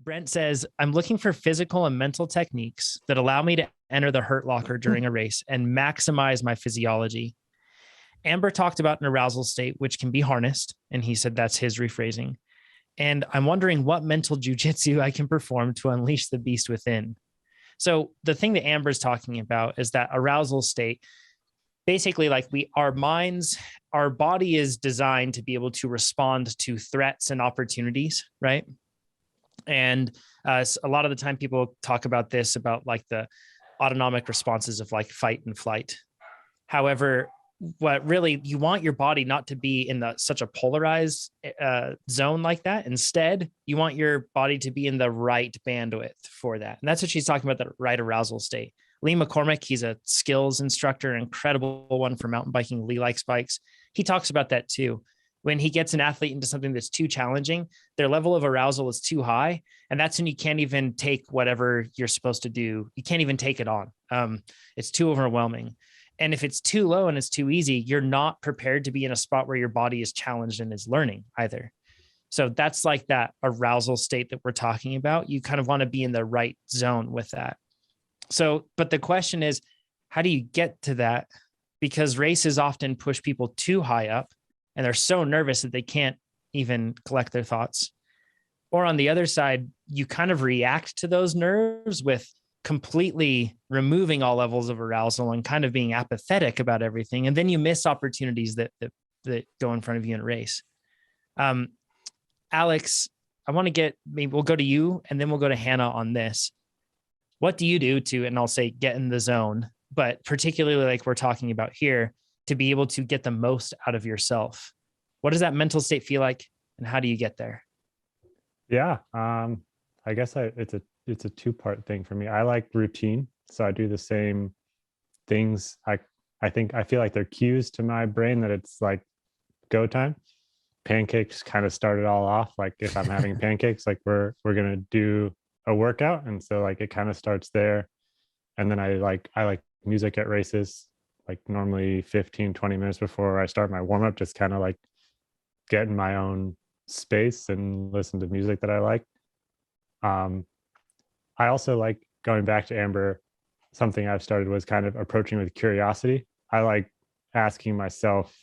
Brent says, I'm looking for physical and mental techniques that allow me to enter the hurt locker during a race and maximize my physiology. Amber talked about an arousal state, which can be harnessed. And he said that's his rephrasing. And I'm wondering what mental jujitsu I can perform to unleash the beast within. So the thing that Amber's talking about is that arousal state. Basically, like our body is designed to be able to respond to threats and opportunities, right? And a lot of the time people talk about this, about like the autonomic responses of like fight and flight. However, what really you want your body not to be in such a polarized zone like that. Instead, you want your body to be in the right bandwidth for that. And that's what she's talking about, the right arousal state. Lee McCormick, he's a skills instructor, incredible one for mountain biking. Lee likes bikes. He talks about that too. When he gets an athlete into something that's too challenging, their level of arousal is too high. And that's when you can't even take whatever you're supposed to do. You can't even take it on. It's too overwhelming. And if it's too low and it's too easy, you're not prepared to be in a spot where your body is challenged and is learning either. So that's like that arousal state that we're talking about. You kind of want to be in the right zone with that. So, but the question is, how do you get to that? Because races often push people too high up and they're so nervous that they can't even collect their thoughts. Or on the other side, you kind of react to those nerves with completely removing all levels of arousal and kind of being apathetic about everything. And then you miss opportunities that go in front of you in a race. Alex, maybe we'll go to you and then we'll go to Hannah on this. What do you do to, and I'll say get in the zone, but particularly like we're talking about here, to be able to get the most out of yourself? What does that mental state feel like and how do you get there? Yeah. I guess it's a two-part thing for me. I like routine. So I do the same things. I feel like they're cues to my brain that it's like go time. Pancakes kind of started all off. Like if I'm having pancakes, like we're going to do a workout. And so like it kind of starts there. And then I like music at races, like normally 15, 20 minutes before I start my warm up, just kind of like get in my own space and listen to music that I like. I also like, going back to Amber, something I've started was kind of approaching with curiosity. I like asking myself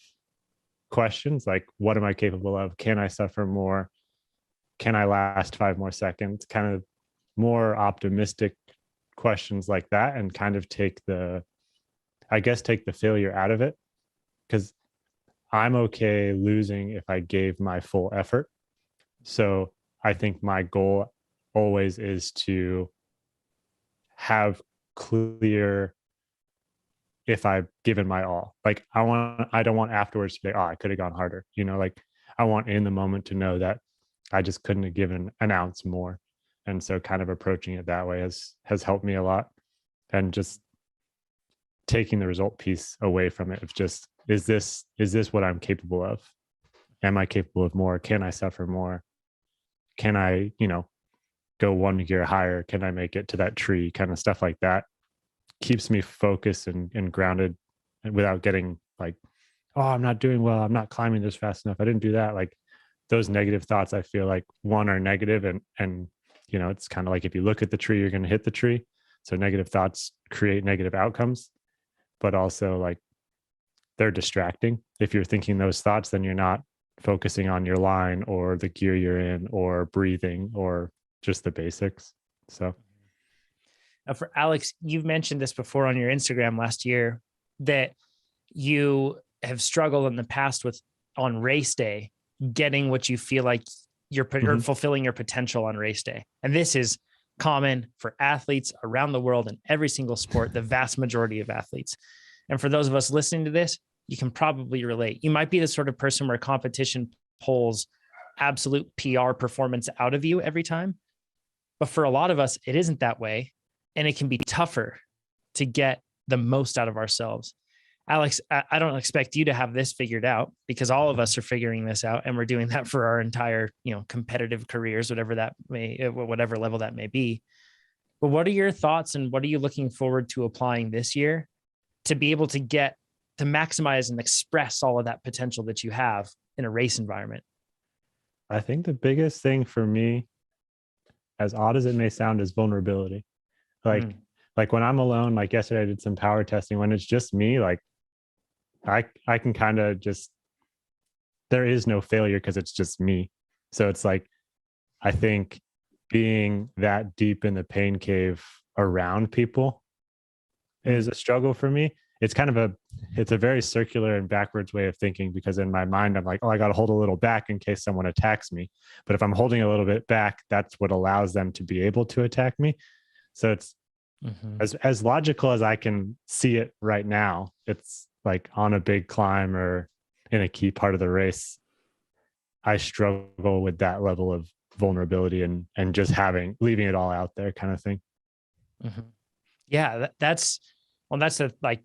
questions like, what am I capable of? Can I suffer more? Can I last 5 more seconds? Kind of more optimistic questions like that, and kind of take the failure out of it. Because I'm okay losing if I gave my full effort. So I think my goal always is to have clear if I've given my all. Like I don't want afterwards to be, oh, I could have gone harder. Like I want in the moment to know that I just couldn't have given an ounce more. And so kind of approaching it that way has helped me a lot. And just taking the result piece away from it of just, is this what I'm capable of? Am I capable of more? Can I suffer more? Can I, go 1 gear higher? Can I make it to that tree? Kind of stuff like that keeps me focused and grounded, and without getting like, oh, I'm not doing well. I'm not climbing this fast enough. I didn't do that. Like those negative thoughts, I feel like are negative and it's kind of like if you look at the tree, you're going to hit the tree. So negative thoughts create negative outcomes, but also like they're distracting. If you're thinking those thoughts, then you're not focusing on your line or the gear you're in or breathing or just the basics. So Now for Alex, you've mentioned this before on your Instagram last year that you have struggled in the past with on race day, getting what you feel like you're fulfilling your potential on race day. And this is common for athletes around the world in every single sport, the vast majority of athletes. And for those of us listening to this, you can probably relate. You might be the sort of person where competition pulls absolute PR performance out of you every time. But for a lot of us, it isn't that way. And it can be tougher to get the most out of ourselves. Alex, I don't expect you to have this figured out, because all of us are figuring this out, and we're doing that for our entire, competitive careers, whatever level that may be. But what are your thoughts, and what are you looking forward to applying this year to be able to get to maximize and express all of that potential that you have in a race environment? I think the biggest thing for me, as odd as it may sound, is vulnerability. Like when I'm alone, like yesterday I did some power testing, when it's just me, like I can kind of just, there is no failure because it's just me. So it's like, I think being that deep in the pain cave around people is a struggle for me. It's kind of it's a very circular and backwards way of thinking, because in my mind, I'm like, oh, I got to hold a little back in case someone attacks me. But if I'm holding a little bit back, that's what allows them to be able to attack me. So it's as logical as I can see it right now. It's like on a big climb or in a key part of the race, I struggle with that level of vulnerability and just leaving it all out there kind of thing. Yeah, that's like,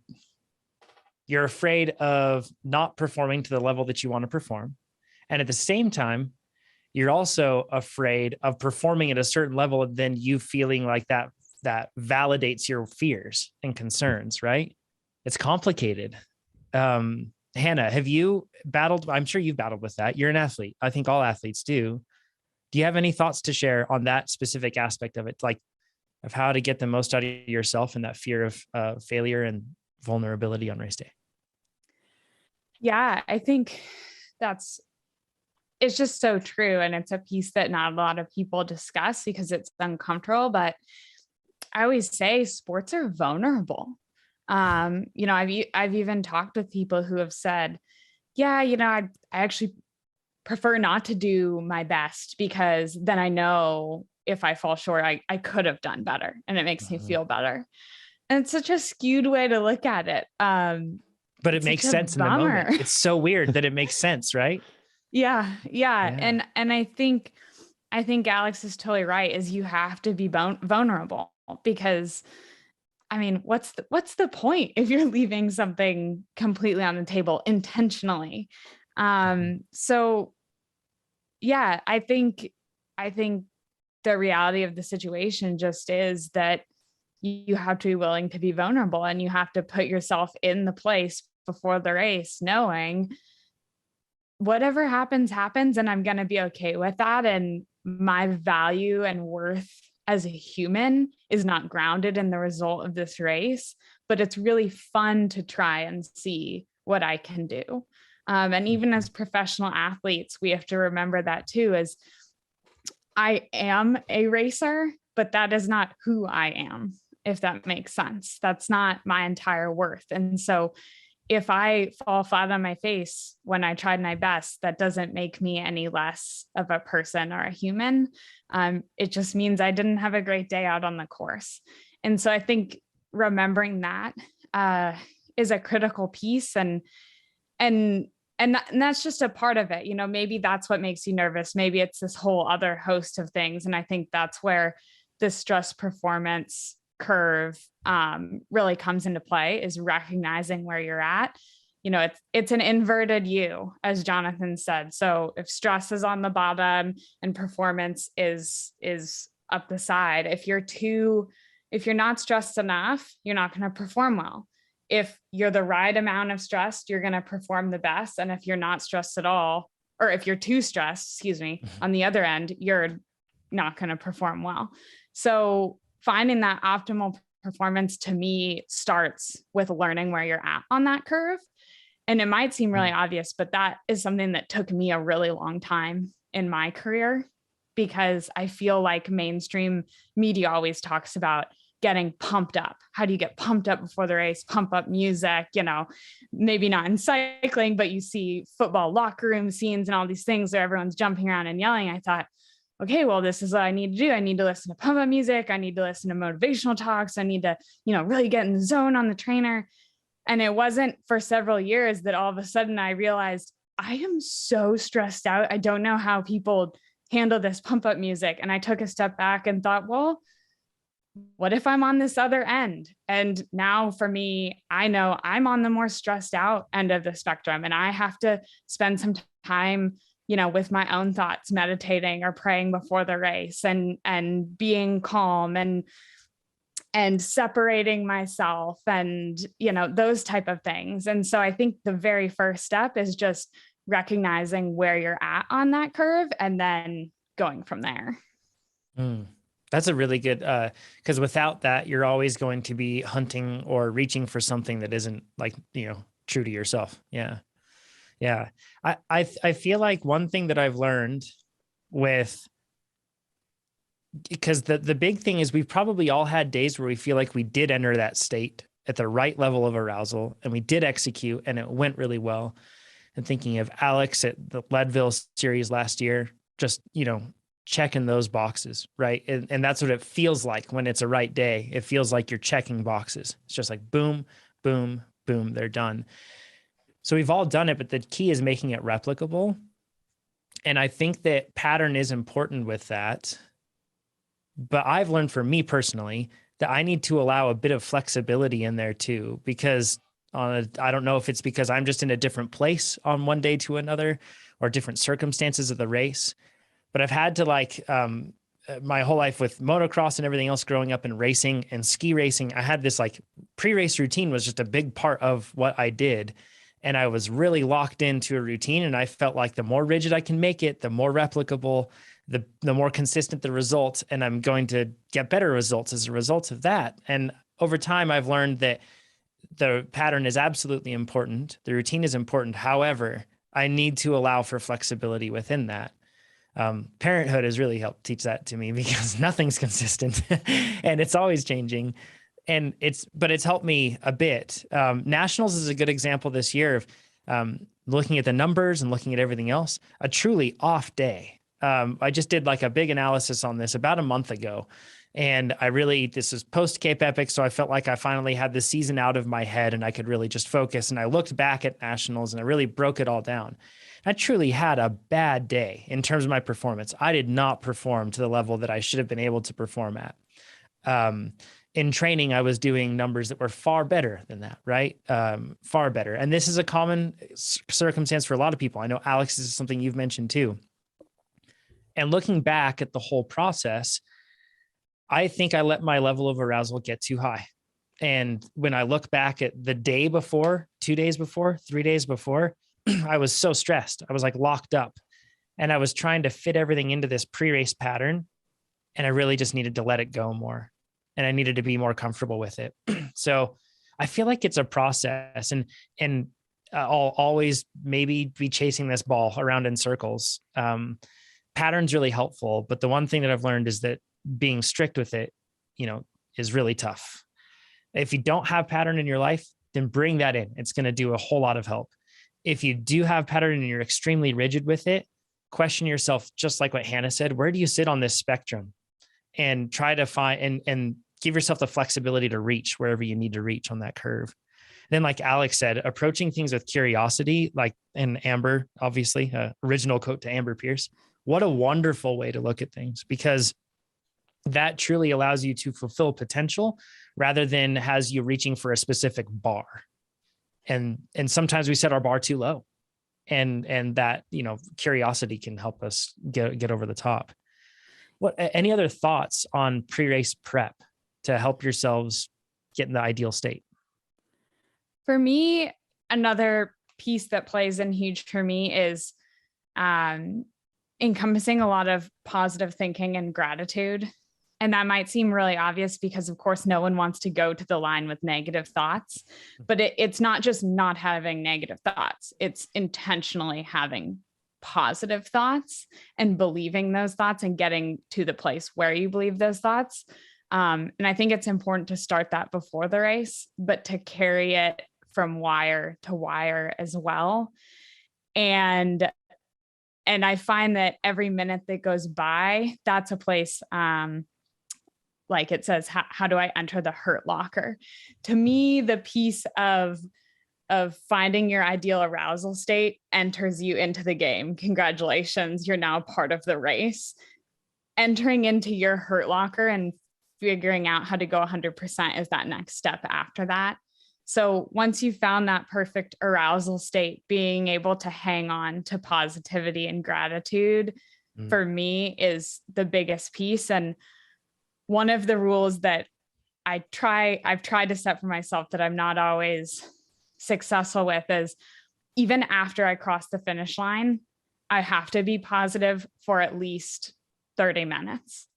you're afraid of not performing to the level that you want to perform. And at the same time, you're also afraid of performing at a certain level and then you feeling like that validates your fears and concerns, right? It's complicated. Hannah, have you battled? I'm sure you've battled with that. You're an athlete. I think all athletes do. Do you have any thoughts to share on that specific aspect of it? Like, of how to get the most out of yourself and that fear of failure and vulnerability on race day? Yeah, I think it's just so true. And it's a piece that not a lot of people discuss because it's uncomfortable, but I always say sports are vulnerable. I've even talked with people who have said, yeah, I actually prefer not to do my best because then I know if I fall short, I could have done better and it makes me feel better. And it's such a skewed way to look at it. But it makes sense in the moment. It's so weird that it makes sense, right? Yeah. And I think Alex is totally right, is you have to be vulnerable, because I mean, what's the point if you're leaving something completely on the table intentionally? So yeah, I think the reality of the situation just is that you have to be willing to be vulnerable and you have to put yourself in the place before the race, knowing whatever happens and I'm going to be okay with that. And my value and worth as a human is not grounded in the result of this race, but it's really fun to try and see what I can do. And even as professional athletes, we have to remember that too, is I am a racer, but that is not who I am, if that makes sense. That's not my entire worth. And so if I fall flat on my face when I tried my best, that doesn't make me any less of a person or a human. It just means I didn't have a great day out on the course. And so I think remembering that is a critical piece. And that's just a part of it. Maybe that's what makes you nervous. Maybe it's this whole other host of things. And I think that's where the stress performance curve really comes into play, is recognizing where you're at. It's an inverted U, as Jonathan said. So if stress is on the bottom and performance is up the side, if you're not stressed enough, you're not going to perform well. If you're the right amount of stressed, you're going to perform the best. And if you're not stressed at all, or if you're too stressed, on the other end, you're not going to perform well. So finding that optimal performance, to me, starts with learning where you're at on that curve. And it might seem really obvious, but that is something that took me a really long time in my career, because I feel like mainstream media always talks about getting pumped up. How do you get pumped up before the race? Pump up music, maybe not in cycling, but you see football locker room scenes and all these things where everyone's jumping around and yelling. I thought, okay, well, this is what I need to do. I need to listen to pump up music. I need to listen to motivational talks. I need to, really get in the zone on the trainer. And it wasn't for several years that all of a sudden I realized I am so stressed out. I don't know how people handle this pump up music. And I took a step back and thought, well, what if I'm on this other end? And now for me, I know I'm on the more stressed out end of the spectrum, and I have to spend some time, with my own thoughts, meditating or praying before the race, and being calm and separating myself and, those type of things. And so I think the very first step is just recognizing where you're at on that curve and then going from there. That's a really good, because without that, you're always going to be hunting or reaching for something that isn't like, true to yourself. Yeah. Yeah. I feel like one thing that I've learned with, because the big thing is we've probably all had days where we feel like we did enter that state at the right level of arousal and we did execute and it went really well. And thinking of Alex at the Leadville series last year, just, checking those boxes, right? And that's what it feels like when it's a right day. It feels like you're checking boxes. It's just like boom, boom, boom, they're done. So we've all done it, but the key is making it replicable. And I think that pattern is important with that. But I've learned for me personally that I need to allow a bit of flexibility in there too, because I don't know if it's because I'm just in a different place on one day to another or different circumstances of the race, but I've had to my whole life with motocross and everything else growing up in racing and ski racing, I had this like pre-race routine was just a big part of what I did. And I was really locked into a routine. And I felt like the more rigid I can make it, the more replicable, the more consistent the results. And I'm going to get better results as a result of that. And over time, I've learned that the pattern is absolutely important. The routine is important. However, I need to allow for flexibility within that. Parenthood has really helped teach that to me because nothing's consistent and it's always changing. But it's helped me a bit. Nationals is a good example this year of looking at the numbers and looking at everything else, a truly off day. I just did like a big analysis on this about a month ago. And this was post Cape Epic. So I felt like I finally had the season out of my head and I could really just focus. And I looked back at nationals and I really broke it all down. I truly had a bad day in terms of my performance. I did not perform to the level that I should have been able to perform at. In training, I was doing numbers that were far better than that, right? Far better. And this is a common circumstance for a lot of people. I know, Alex, this is something you've mentioned too. And looking back at the whole process, I think I let my level of arousal get too high. And when I look back at the day before, 2 days before, 3 days before, I was so stressed. I was like locked up and I was trying to fit everything into this pre-race pattern. And I really just needed to let it go more. And I needed to be more comfortable with it. So I feel like it's a process and I'll always maybe be chasing this ball around in circles. Pattern's really helpful. But the one thing that I've learned is that being strict with it, is really tough. If you don't have pattern in your life, then bring that in. It's going to do a whole lot of help. If you do have pattern and you're extremely rigid with it, question yourself, just like what Hannah said, where do you sit on this spectrum? And try to find and give yourself the flexibility to reach wherever you need to reach on that curve. Then, like Alex said, approaching things with curiosity, and Amber, obviously, original quote to Amber Pierce. What a wonderful way to look at things, because that truly allows you to fulfill potential rather than has you reaching for a specific bar. And sometimes we set our bar too low, and that, curiosity can help us get over the top. Any other thoughts on pre-race prep to help yourselves get in the ideal state? For me, another piece that plays in huge for me is encompassing a lot of positive thinking and gratitude. And that might seem really obvious because, of course, no one wants to go to the line with negative thoughts, but it's not just not having negative thoughts. It's intentionally having positive thoughts and believing those thoughts and getting to the place where you believe those thoughts. And I think it's important to start that before the race, but to carry it from wire to wire as well. And I find that every minute that goes by, that's a place, like it says, how do I enter the hurt locker? To me, the piece of finding your ideal arousal state enters you into the game. Congratulations, you're now part of the race. Entering into your hurt locker and figuring out how to go 100% is that next step after that. So once you've found that perfect arousal state, being able to hang on to positivity and gratitude for me is the biggest piece. And one of the rules that I've tried to set for myself that I'm not always successful with is, even after I cross the finish line, I have to be positive for at least 30 minutes.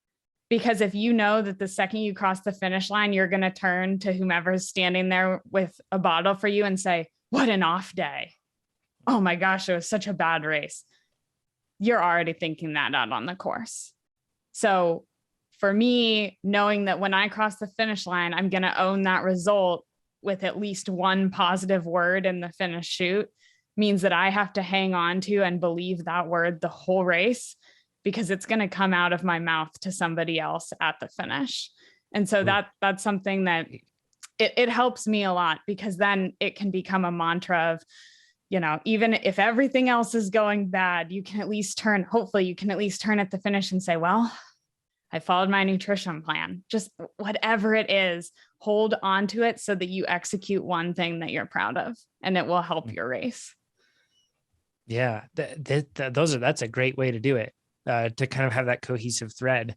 Because if you know that the second you cross the finish line, you're going to turn to whomever's standing there with a bottle for you and say, what an off day. Oh my gosh, it was such a bad race. You're already thinking that out on the course. So for me, knowing that when I cross the finish line, I'm going to own that result with at least one positive word in the finish chute means that I have to hang on to and believe that word the whole race, because it's going to come out of my mouth to somebody else at the finish. And so that's something that it helps me a lot, because then it can become a mantra of, you know, even if everything else is going bad, you can at least hopefully you can at least turn at the finish and say, well, I followed my nutrition plan. Just whatever it is, hold on to it so that you execute one thing that you're proud of, and it will help your race. Yeah, that's a great way to do it, to kind of have that cohesive thread.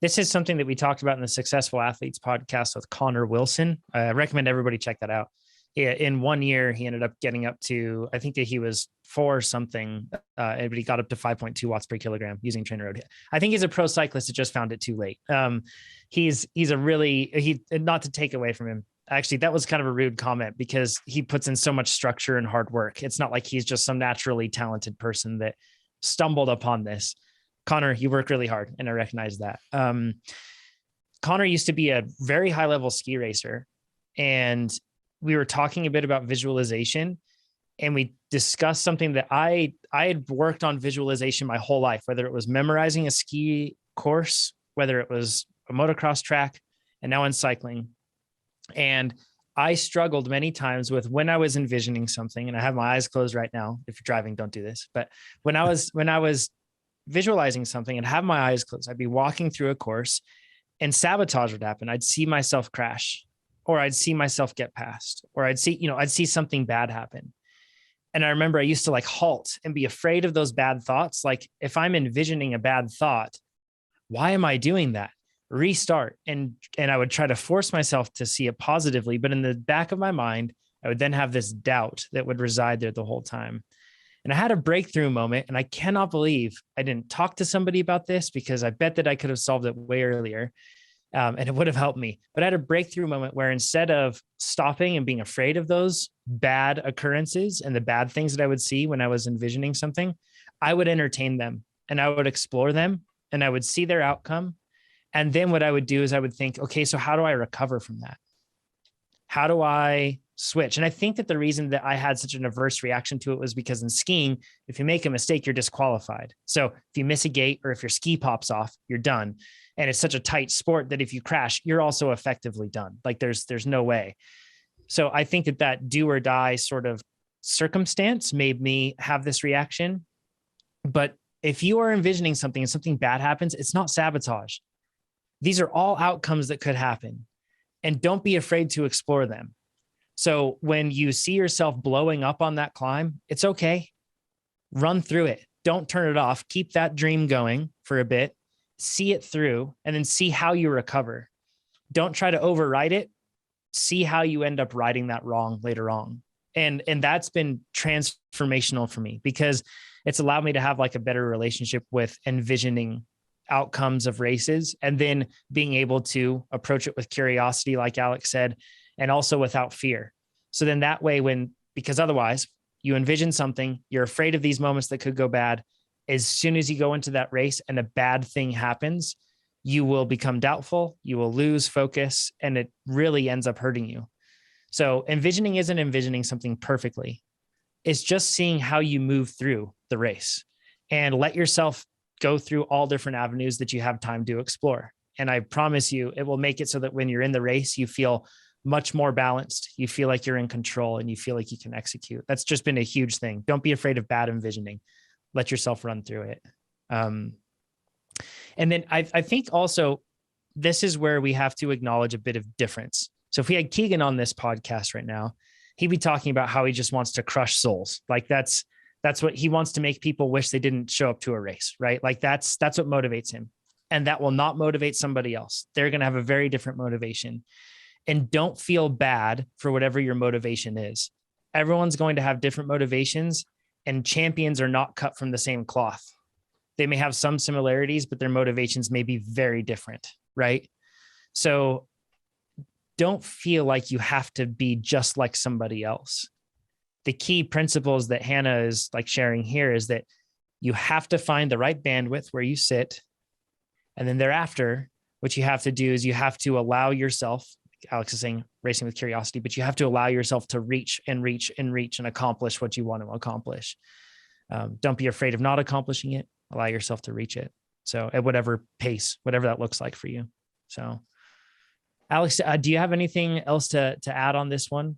This is something that we talked about in the Successful Athletes podcast with Connor Wilson. I recommend everybody check that out. In 1 year, he ended up getting up to, I think that he was 4 something, but he got up to 5.2 watts per kilogram using TrainerRoad. I think he's a pro cyclist that just found it too late. He's not to take away from him. Actually, that was kind of a rude comment, because he puts in so much structure and hard work. It's not like he's just some naturally talented person that stumbled upon this. Connor, you work really hard, and I recognize that. Connor used to be a very high level ski racer, and we were talking a bit about visualization, and we discussed something that I had worked on visualization my whole life, whether it was memorizing a ski course, whether it was a motocross track, and now in cycling. And I struggled many times with when I was envisioning something, and I have my eyes closed right now. If you're driving, don't do this. But when I was visualizing something and have my eyes closed, I'd be walking through a course and sabotage would happen. I'd see myself crash, or I'd see myself get past, or I'd see something bad happen. And I remember I used to like halt and be afraid of those bad thoughts. Like, if I'm envisioning a bad thought, why am I doing that? Restart. And I would try to force myself to see it positively. But in the back of my mind, I would then have this doubt that would reside there the whole time. And I had a breakthrough moment, and I cannot believe I didn't talk to somebody about this, because I bet that I could have solved it way earlier. And it would have helped me. But I had a breakthrough moment where, instead of stopping and being afraid of those bad occurrences and the bad things that I would see when I was envisioning something, I would entertain them, and I would explore them, and I would see their outcome. And then what I would do is I would think, okay, so how do I recover from that? How do I switch? And I think that the reason that I had such an adverse reaction to it was because in skiing, if you make a mistake, you're disqualified. So if you miss a gate, or if your ski pops off, you're done. And it's such a tight sport that if you crash, you're also effectively done. Like there's no way. So I think that do or die sort of circumstance made me have this reaction. But if you are envisioning something and something bad happens, it's not sabotage. These are all outcomes that could happen, and don't be afraid to explore them. So when you see yourself blowing up on that climb, it's okay. Run through it. Don't turn it off. Keep that dream going for a bit, see it through, and then see how you recover. Don't try to override it. See how you end up righting that wrong later on. And that's been transformational for me, because it's allowed me to have like a better relationship with envisioning outcomes of races, and then being able to approach it with curiosity, like Alex said, and also without fear. So then that way, because otherwise you envision something, you're afraid of these moments that could go bad. As soon as you go into that race and a bad thing happens, you will become doubtful, you will lose focus, and it really ends up hurting you. So envisioning isn't envisioning something perfectly. It's just seeing how you move through the race, and let yourself go through all different avenues that you have time to explore. And I promise you, it will make it so that when you're in the race, you feel much more balanced. You feel like you're in control, and you feel like you can execute. That's just been a huge thing. Don't be afraid of bad envisioning. Let yourself run through it. And then I think also this is where we have to acknowledge a bit of difference. So if we had Keegan on this podcast right now, he'd be talking about how he just wants to crush souls. Like that's what he wants, to make people wish they didn't show up to a race, right? Like that's what motivates him. And that will not motivate somebody else. They're going to have a very different motivation. And don't feel bad for whatever your motivation is. Everyone's going to have different motivations, and champions are not cut from the same cloth. They may have some similarities, but their motivations may be very different, right? So don't feel like you have to be just like somebody else. The key principles that Hannah is like sharing here is that you have to find the right bandwidth where you sit. And then thereafter, what you have to do is you have to allow yourself, Alex is saying racing with curiosity, but you have to allow yourself to reach and reach and reach and accomplish what you want to accomplish. Don't be afraid of not accomplishing it. Allow yourself to reach it. So at whatever pace, whatever that looks like for you. So Alex, do you have anything else to add on this one?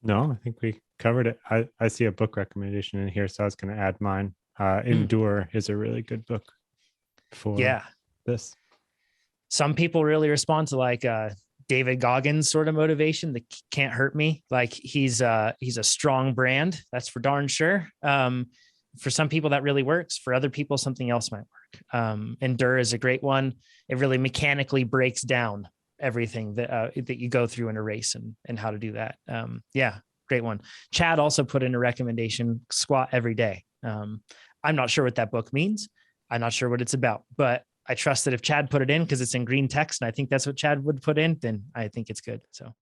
No, I think we covered it. I see a book recommendation in here, so I was going to add mine. Endure is a really good book for this. Some people really respond to like David Goggins sort of motivation that can't hurt me. Like he's a strong brand. That's for darn sure. For some people that really works. For other people, something else might work. Endure is a great one. It really mechanically breaks down everything that you go through in a race and how to do that. Great one. Chad also put in a recommendation, squat every day. I'm not sure what that book means. I'm not sure what it's about, but I trust that if Chad put it in, because it's in green text, and I think that's what Chad would put in, then I think it's good. So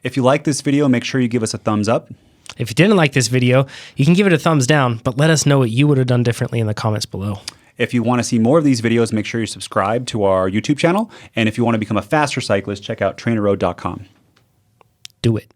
if you like this video, make sure you give us a thumbs up. If you didn't like this video, you can give it a thumbs down, but let us know what you would have done differently in the comments below. If you want to see more of these videos, make sure you subscribe to our YouTube channel. And if you want to become a faster cyclist, check out TrainerRoad.com. Do it.